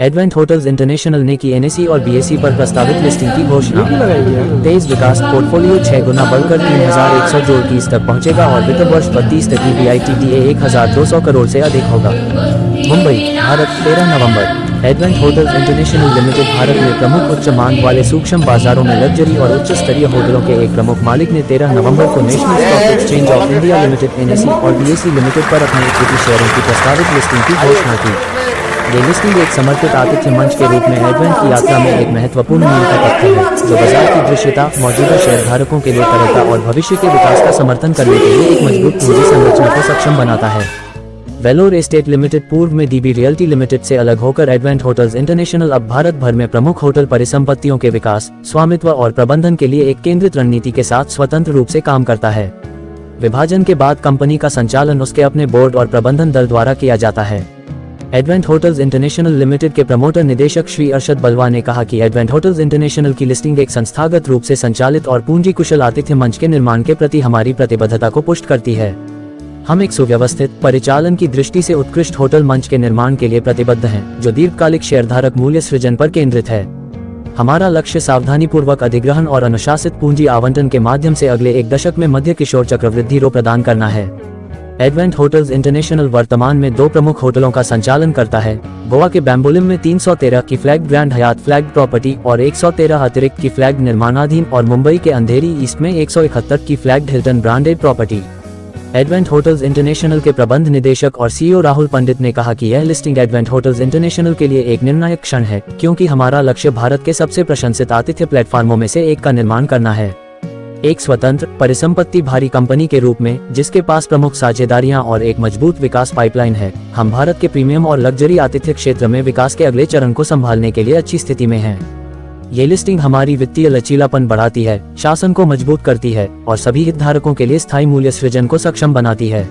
Advent Hotels international ने की NSE और बीएसई पर प्रस्तावित लिस्टिंग की घोषणा। तेज विकास पोर्टफोलियो 6 गुना बढ़कर 3,100 करोड़ की तक पहुंचेगा और वित्त वर्ष 32 तक EBITDA 1,200 करोड़ से अधिक होगा। मुंबई, भारत, 13 नवंबर। Advent Hotels International Limited Bharat में प्रमुख उच्च मांग वाले सूक्ष्म बाजारों में लग्जरी और उच्च स्तरीय होटलों के एक प्रमुख मालिक ने 13 नवंबर को national stock exchange of India limited NSE और बीएसई लिमिटेड पर अपने इक्विटी शेयरों की प्रस्तावित लिस्टिंग की घोषणा की। ये लिस्टिंग एक समर्पित आतिथ्य मंच के रूप में एडवेंट की यात्रा में एक महत्वपूर्ण मील का पत्थर है, जो बाजार की दृश्यता, मौजूदा शेयरधारकों के लिए तरलता और भविष्य के विकास का समर्थन करने के लिए एक मजबूत पूंजी संरचना को सक्षम बनाता है। वेलोर एस्टेट लिमिटेड पूर्व में डीबी रियल्टी लिमिटेड से अलग होकर एडवेंट होटल्स इंटरनेशनल अब भारत भर में प्रमुख होटल परिसंपत्तियों के विकास, स्वामित्व और प्रबंधन के लिए एक केंद्रित रणनीति के साथ स्वतंत्र रूप से काम करता है। विभाजन के बाद कंपनी का संचालन उसके अपने बोर्ड और प्रबंधन दल द्वारा किया जाता है। एडवेंट होटल्स इंटरनेशनल लिमिटेड के प्रमोटर निदेशक श्री अरशद बलवा ने कहा कि एडवेंट होटल्स इंटरनेशनल की लिस्टिंग एक संस्थागत रूप से संचालित और पूंजी कुशल आतिथ्य मंच के निर्माण के प्रति हमारी प्रतिबद्धता को पुष्ट करती है। हम एक सुव्यवस्थित परिचालन की दृष्टि से उत्कृष्ट होटल मंच के निर्माण के लिए प्रतिबद्ध हैं, जो दीर्घकालिक शेयरधारक मूल्य सृजन पर केंद्रित है। हमारा लक्ष्य सावधानीपूर्वक अधिग्रहण और अनुशासित पूंजी आवंटन के माध्यम से अगले एक दशक में मध्य किशोर चक्रवृद्धि रो प्रदान करना है। एडवेंट होटल्स इंटरनेशनल वर्तमान में 2 प्रमुख होटलों का संचालन करता है। गोवा के बैम्बोलिम में 313 की फ्लैग ब्रांड हयात फ्लैग प्रॉपर्टी और 113 अतिरिक्त की फ्लैग निर्माणाधीन और मुंबई के अंधेरी ईस्ट में 171 की flag Hilton branded property. Advent Hotels international के प्रबंध निदेशक और सीईओ राहुल पंडित ने कहा कि यह लिस्टिंग एडवेंट होटल्स इंटरनेशनल के लिए एक निर्णायक क्षण है, क्योंकि हमारा लक्ष्य भारत के सबसे प्रशंसित आतिथ्य प्लेटफार्मों में से एक का निर्माण करना है। एक स्वतंत्र परिसंपत्ति भारी कंपनी के रूप में, जिसके पास प्रमुख साझेदारियां और एक मजबूत विकास पाइपलाइन है, हम भारत के प्रीमियम और लग्जरी आतिथ्य क्षेत्र में विकास के अगले चरण को संभालने के लिए अच्छी स्थिति में है। ये लिस्टिंग हमारी वित्तीय लचीलापन बढ़ाती है, शासन को मजबूत करती है और सभी हितधारकों के लिए स्थायी मूल्य सृजन को सक्षम बनाती है।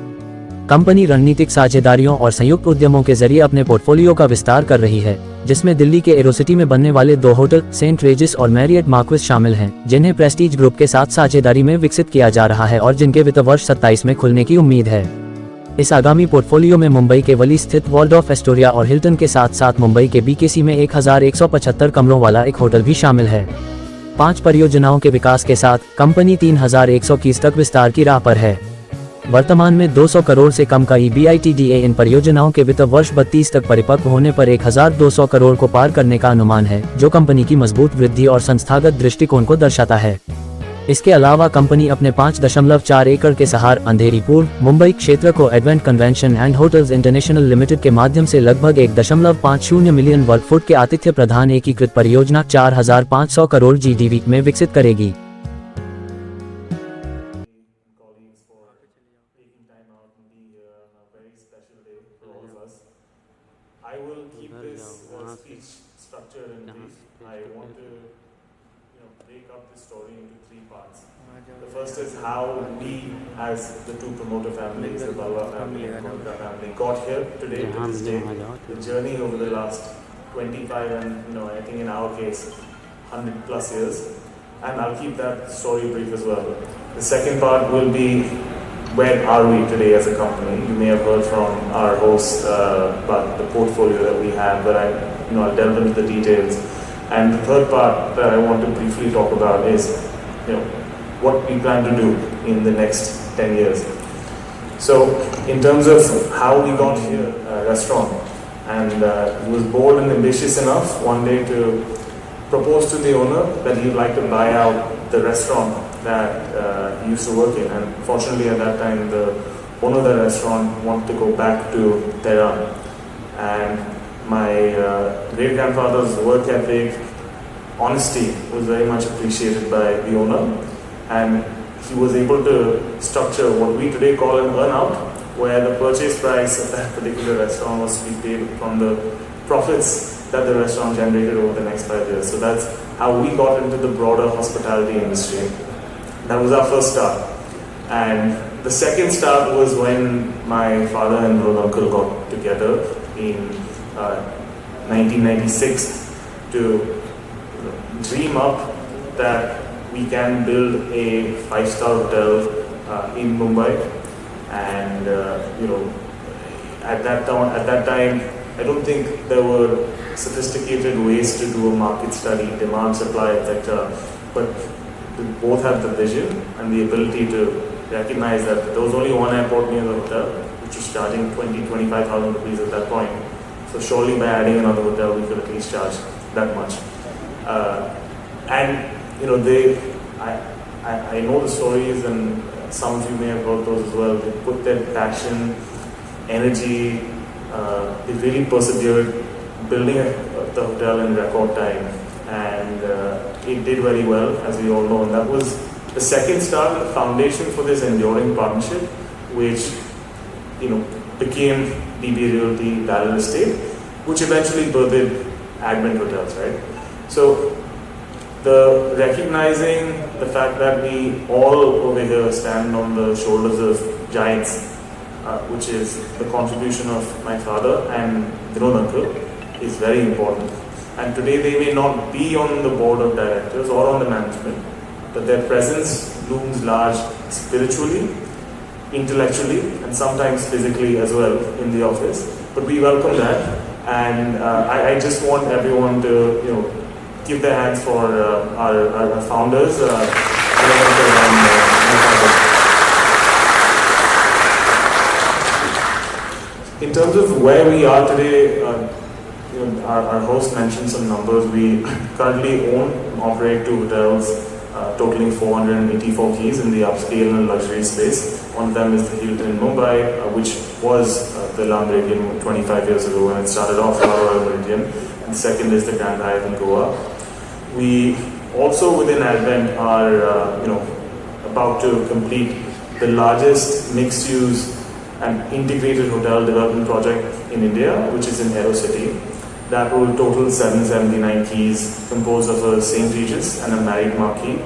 कंपनी रणनीतिक साझेदारियों और संयुक्त उद्यमों के जरिए अपने पोर्टफोलियो का विस्तार कर रही है, जिसमें दिल्ली के एरोसिटी में बनने वाले 2 होटल सेंट रेजिस और मैरियट मार्क्विस शामिल हैं, जिन्हें प्रेस्टीज ग्रुप के साथ साझेदारी में विकसित किया जा रहा है और जिनके वित्त वर्ष 27 में खुलने की उम्मीद है। इस आगामी पोर्टफोलियो में मुंबई के वली स्थित वॉल्डॉर्फ एस्टोरिया और हिल्टन के साथ साथ मुंबई के बीकेसी में 1175 कमरों वाला एक होटल भी शामिल है। 5 परियोजनाओं के विकास के साथ कंपनी 3121 तक विस्तार की राह पर है। वर्तमान में 200 करोड़ से कम का EBITDA इन परियोजनाओं के वित्त वर्ष 32 तक परिपक्व होने पर 1,200 करोड़ को पार करने का अनुमान है, जो कंपनी की मजबूत वृद्धि और संस्थागत दृष्टिकोण को दर्शाता है। इसके अलावा कंपनी अपने 5.4 एकड़ के सहार अंधेरी पूर्व मुंबई क्षेत्र को advent convention and hotels International limited के माध्यम से लगभग 1.50 मिलियन वर्ग फुट के आतिथ्य प्रधान एकीकृत परियोजना 4,500 करोड़ GDV में विकसित करेगी। I will keep this speech structured and brief. I want to break up the story into 3 parts. The first is how we, as the 2 promoter families, the Balwa family and Kolka family, got here today to this day. The journey over the last 25 and I think in our case 100 plus years. And I'll keep that story brief as well. The second part will be, where are we today as a company? You may have heard from our host about the portfolio that we have, but I'll delve into the details. And the third part that I want to briefly talk about is, what we plan to do in the next 10 years. So, in terms of how we got here, restaurant, and he was bold and ambitious enough one day to propose to the owner that he'd like to buy out the restaurant that he used to work in, and fortunately at that time the owner of the restaurant wanted to go back to Tehran, and my great grandfather's work ethic, honesty was very much appreciated by the owner, and he was able to structure what we today call an earn-out, where the purchase price of that particular restaurant was to be paid from the profits that the restaurant generated over the next 5 years. So that's how we got into the broader hospitality industry. That was our first start. And the second start was when my father and brother uncle got together in 1996 to dream up that we can build a 5-star hotel in Mumbai. And at that time I don't think there were sophisticated ways to do a market study, demand, supply, etc. But they both had the vision and the ability to recognize that there was only one airport near the hotel, which was charging 25,000 rupees at that point. So surely by adding another hotel, we could at least charge that much. And you know, I know the stories, and some of you may have heard those as well. They put their passion, energy, they really persevered building the hotel in record time, and it did very well, as we all know. And that was the second start, the foundation for this enduring partnership, which became DB Realty Parallel Estate, which eventually birthed Advent Hotels, right? So the recognizing the fact that we all over here stand on the shoulders of giants, which is the contribution of my father and Vinod uncle, is very important. And today they may not be on the board of directors or on the management, but their presence looms large spiritually, intellectually, and sometimes physically as well in the office. But we welcome that, and I just want everyone to give their hands for our founders. In terms of where we are today, our host mentioned some numbers. We currently own and operate 2 hotels, totaling 484 keys in the upscale and luxury space. One of them is the Hilton in Mumbai, which was the La Meridian 25 years ago when it started off, La Royal Meridian. And the second is the Grand Hyatt in Goa. We also within Advent are about to complete the largest mixed-use and integrated hotel development project in India, which is in AeroCity. That will total 779 keys, composed of a St. Regis and a Marriott Marquis,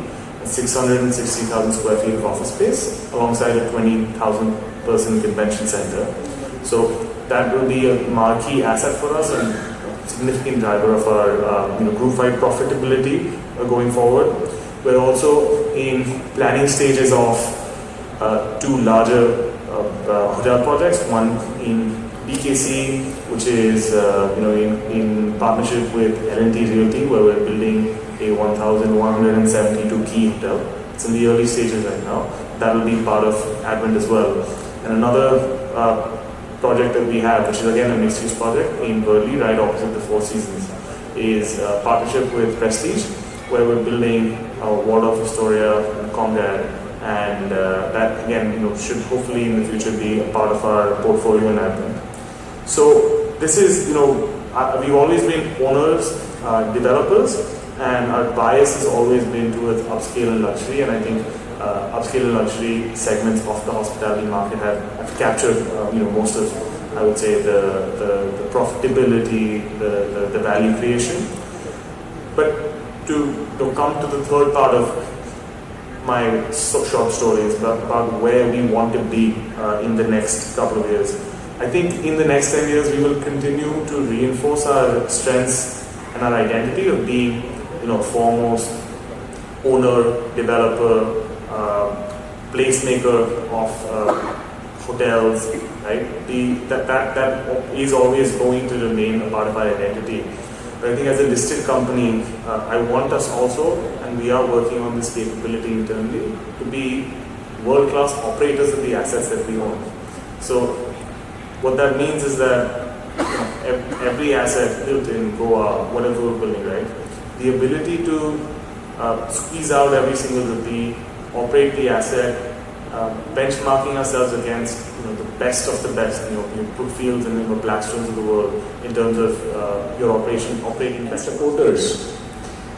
660,000 square feet of office space, alongside a 20,000 person convention center. So that will be a marquee asset for us and significant driver of our group-wide profitability going forward. We're also in planning stages of 2 larger hotel projects, one in BKC, which is in partnership with L&T Realty, where we're building a 1,172 key hotel. It's in the early stages right now. That will be part of Advent as well. And another project that we have, which is again a mixed-use project in Burley, right opposite the Four Seasons, is a partnership with Prestige, where we're building Waldorf Astoria and Conrad, and that again should hopefully in the future be a part of our portfolio in Advent. So this is we've always been owners, developers, and our bias has always been towards upscale and luxury, and I think upscale and luxury segments of the hospitality market have captured most of, I would say, the profitability, the value creation. But to come to the third part of my short story is about where we want to be in the next couple of years. I think in the next 10 years we will continue to reinforce our strengths and our identity of being foremost owner, developer, placemaker of hotels, right? That is always going to remain a part of our identity. But I think as a listed company, I want us also, and we are working on this capability internally, to be world-class operators of the assets that we own. So what that means is that every asset built in Goa, whatever we're building, right? The ability to squeeze out every single rupee, operate the asset, benchmarking ourselves against the best of the best, Brookfields and Blackstones of the world in terms of your operating best. Supporters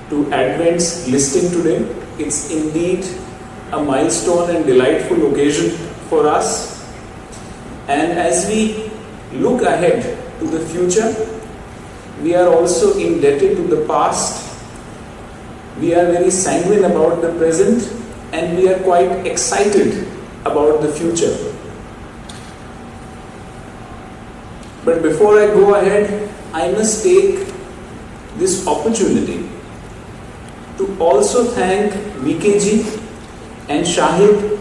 to Advent's listing today. It's indeed a milestone and delightful occasion for us. And as we look ahead to the future, we are also indebted to the past. We are very sanguine about the present, and we are quite excited about the future. But before I go ahead, I must take this opportunity to also thank VKG and Shahid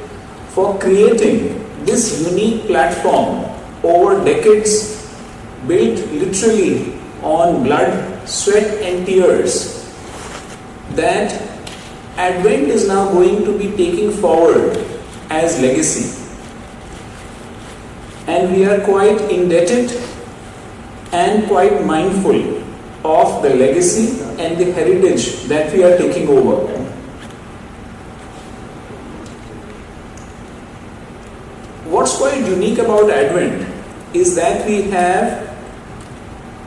for creating this unique platform over decades built literally on blood, sweat and tears, that Advent is now going to be taking forward as legacy. And we are quite indebted and quite mindful of the legacy and the heritage that we are taking over. What's quite unique about Advent is that we have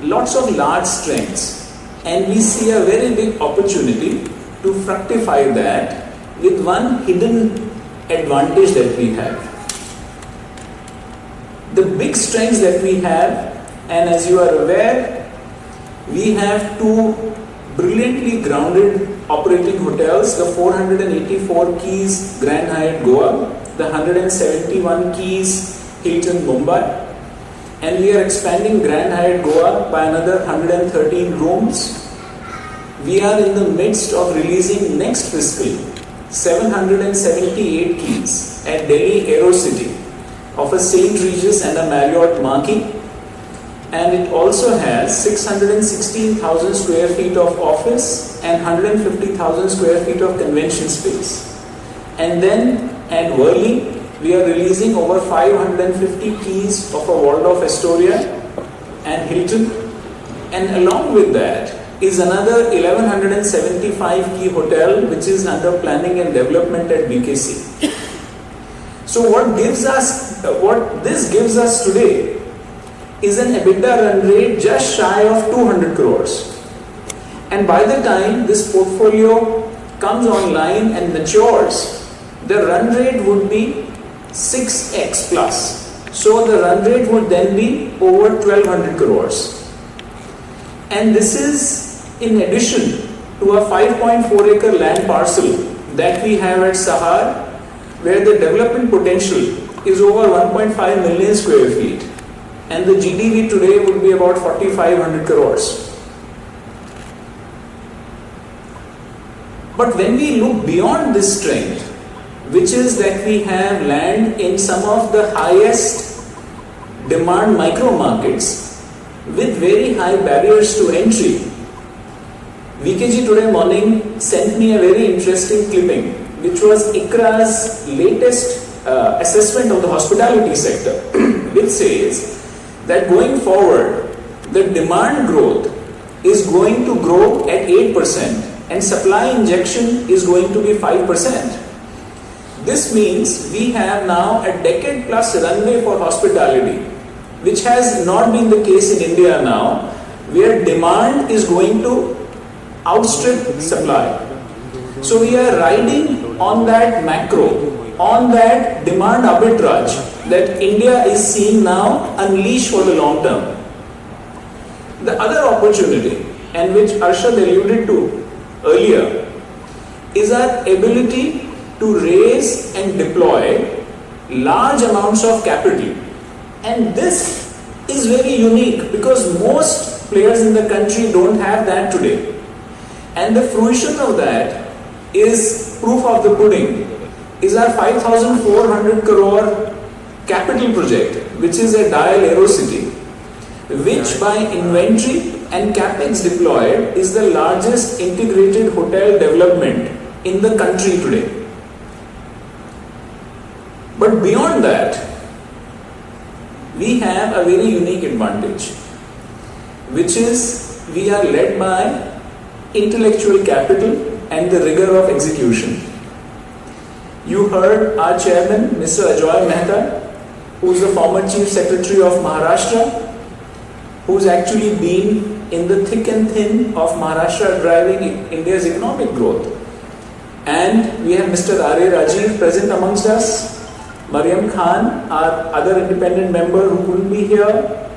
lots of large strengths, and we see a very big opportunity to fructify that with one hidden advantage that we have. The big strengths that we have, and as you are aware, we have two brilliantly grounded operating hotels, the 484 keys Grand Hyatt Goa, the 171 keys Hilton Mumbai, and we are expanding Grand Hyatt Goa by another 113 rooms. We are in the midst of releasing next fiscal 778 keys at Delhi AeroCity of a St. Regis and a Marriott Marquis, and it also has 616,000 square feet of office and 150,000 square feet of convention space. And then at Worli, we are releasing over 550 keys of a Waldorf Astoria and Hilton, and along with that is another 1175 key hotel which is under planning and development at BKC. So what this gives us today is an EBITDA run rate just shy of 200 crores. And by the time this portfolio comes online and matures, the run rate would be 6x plus. So the run rate would then be over 1200 crores. And this is in addition to a 5.4 acre land parcel that we have at Sahar, where the development potential is over 1.5 million square feet, and the GDV today would be about 4,500 crores. But when we look beyond this strength, which is that we have land in some of the highest demand micro markets with very high barriers to entry, VKG today morning sent me a very interesting clipping, which was ICRA's latest assessment of the hospitality sector, which says that going forward, the demand growth is going to grow at 8% and supply injection is going to be 5%. This means we have now a decade plus runway for hospitality, which has not been the case in India now, where demand is going to outstrip supply. So we are riding on that macro, on that demand arbitrage that India is seeing now unleash for the long term. The other opportunity, and which Arshad alluded to earlier, is our ability to raise and deploy large amounts of capital. And this is very unique because most players in the country don't have that today. And the fruition of that is proof of the pudding, is our 5,400 crore capital project, which is a Dial AeroCity, which by inventory and capex deployed is the largest integrated hotel development in the country today. But beyond that, we have a very unique advantage, which is we are led by intellectual capital and the rigor of execution. You heard our chairman, Mr. Ajoy Mehta, who is the former Chief Secretary of Maharashtra, who's actually been in the thick and thin of Maharashtra driving India's economic growth. And we have Mr. R.A. Rajiv present amongst us, Mariam Khan, our other independent member who couldn't be here.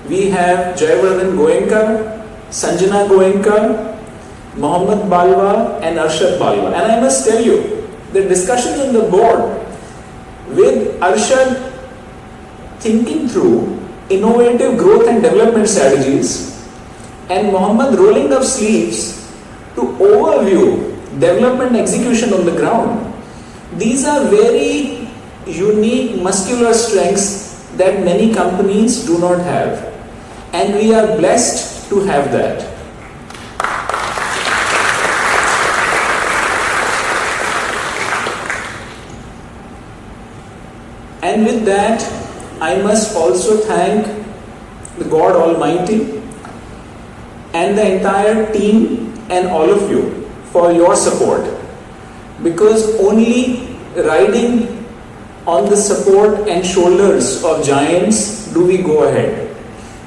We have Jayavardhan Goenka, Sanjana Goenka, Mohammad Balwa and Arshad Balwa. And I must tell you, the discussions on the board with Arshad thinking through innovative growth and development strategies and Mohammad rolling up sleeves to overview development execution on the ground. These are very unique muscular strengths that many companies do not have. and we are blessed to have that. And with that, I must also thank the God Almighty and the entire team and all of you for your support, because only riding on the support and shoulders of giants do we go ahead.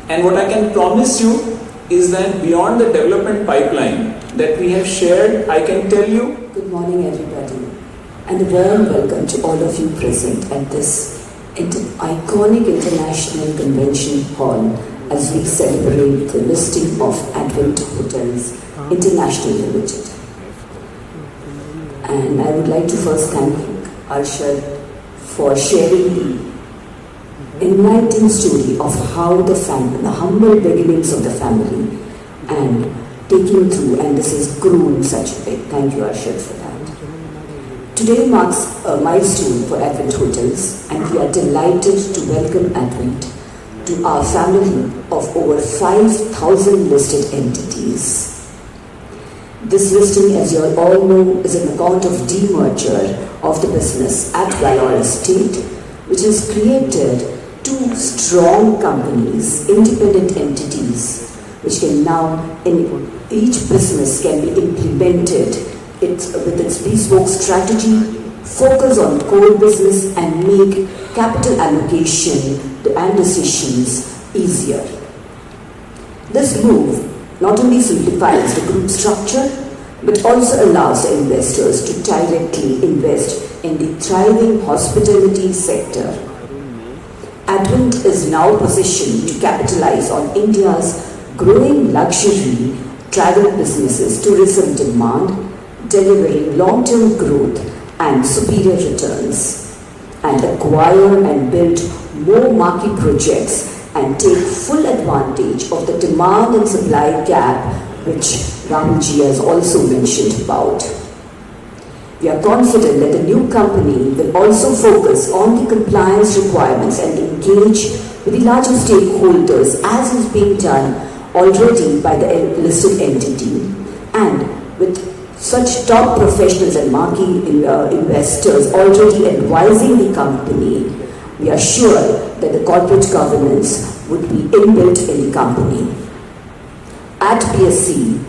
And what I can promise you is that beyond the development pipeline that we have shared, I can tell you. Good morning, everybody, and a warm welcome to all of you present at this iconic international convention hall as we celebrate the listing of Advent Hotels International Limited. And I would like to first thank Arshad for sharing the enlightening story of how the humble beginnings of the family, and taking through, and this has grown such a big. Thank you, Arshad, for that. Today marks a milestone for Advent Hotels, and we are delighted to welcome Advent to our family of over 5,000 listed entities. This listing, as you all know, is an account of demerger of the business at Vellore Estate, which has created two strong companies, independent entities, which can now, in each business can be implemented with its bespoke strategy, focus on core business, and make capital allocation and decisions easier. This move not only simplifies the group structure, but also allows the investors to directly invest in the thriving hospitality sector. Advent is now positioned to capitalize on India's growing luxury travel businesses, tourism demand, delivering long-term growth and superior returns, and acquire and build more marquee projects and take full advantage of the demand and supply gap which Rahulji has also mentioned about. We are confident that the new company will also focus on the compliance requirements and engage with the larger stakeholders as is being done already by the listed entity, and with such top professionals and marquee investors already advising the company, we are sure that the corporate governance would be inbuilt in the company. At BSC,